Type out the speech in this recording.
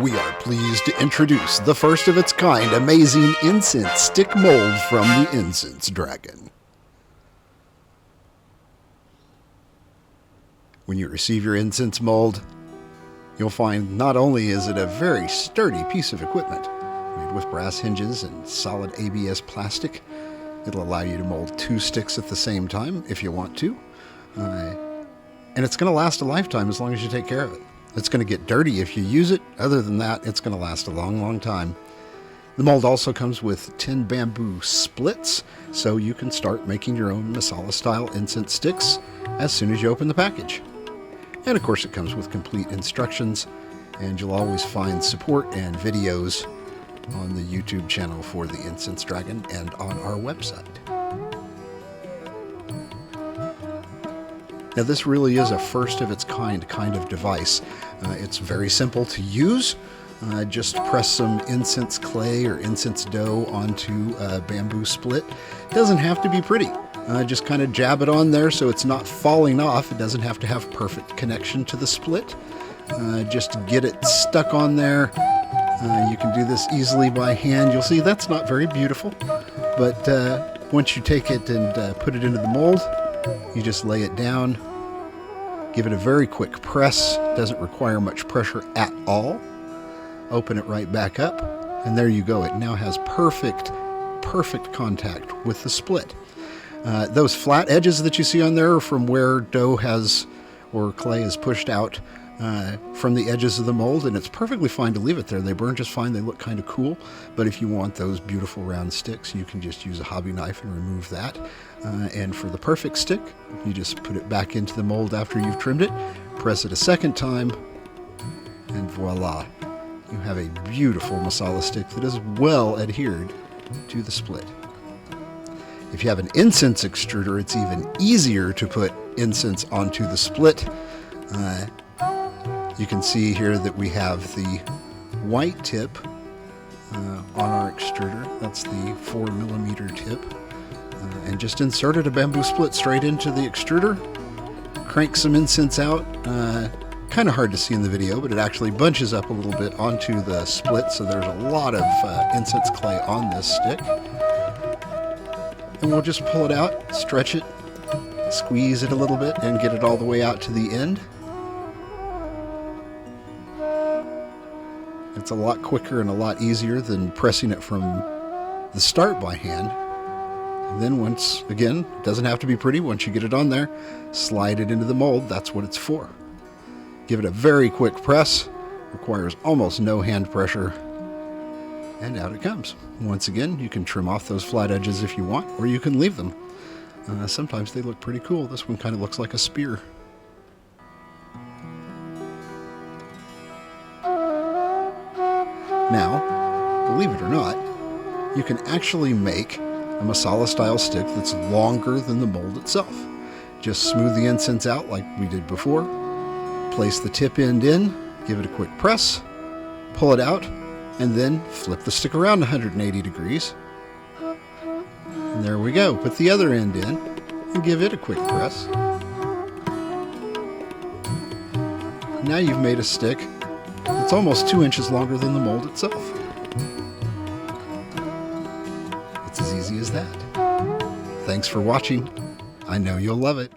We are pleased to introduce the first of its kind amazing incense stick mold from the Incense Dragon. When you receive your incense mold, you'll find not only is it a very sturdy piece of equipment, made with brass hinges and solid ABS plastic. It'll allow you to mold 2 sticks at the same time if you want to. And it's going to last a lifetime as long as you take care of it. It's going to get dirty if you use it. Other than that, it's going to last a long, long time. The mold also comes with 10 bamboo splits, so you can start making your own masala-style incense sticks as soon as you open the package. And of course, it comes with complete instructions, and you'll always find support and videos on the YouTube channel for the Incense Dragon and on our website. Now, this really is a first of its kind of device. It's very simple to use. Just press some incense clay or incense dough onto a bamboo split. It doesn't have to be pretty. Just kind of jab it on there so it's not falling off. It doesn't have to have perfect connection to the split. Just get it stuck on there. You can do this easily by hand. You'll see that's not very beautiful, but once you take it and put it into the mold, you just lay it down, give it a very quick press. Doesn't require much pressure at all. Open it right back up, and there you go. It now has perfect contact with the split. Those flat edges that you see on there are from where dough has, or clay is pushed out from the edges of the mold, and it's perfectly fine to leave it there. They burn just fine. They look kind of cool, but if you want those beautiful round sticks, you can just use a hobby knife and remove that. And for the perfect stick, you just put it back into the mold after you've trimmed it, press it a second time, and voila. You have a beautiful masala stick that is well adhered to the split. If you have an incense extruder, it's even easier to put incense onto the split. You can see here that we have the white tip on our extruder. That's the 4mm tip. And just inserted a bamboo split straight into the extruder. Crank some incense out. Kind of hard to see in the video, but it actually bunches up a little bit onto the split, so there's a lot of incense clay on this stick. And we'll just pull it out, stretch it, squeeze it a little bit, and get it all the way out to the end. It's a lot quicker and a lot easier than pressing it from the start by hand. And then once, again, it doesn't have to be pretty. Once you get it on there, slide it into the mold. That's what it's for. Give it a very quick press. Requires almost no hand pressure. And out it comes. Once again, you can trim off those flat edges if you want, or you can leave them. Sometimes they look pretty cool. This one kind of looks like a spear. Now, believe it or not, you can actually make a masala-style stick that's longer than the mold itself. Just smooth the incense out like we did before. Place the tip end in, give it a quick press, pull it out, and then flip the stick around 180 degrees. And there we go. Put the other end in and give it a quick press. Now you've made a stick that's almost 2 inches longer than the mold itself. It's as easy as that. Thanks for watching. I know you'll love it.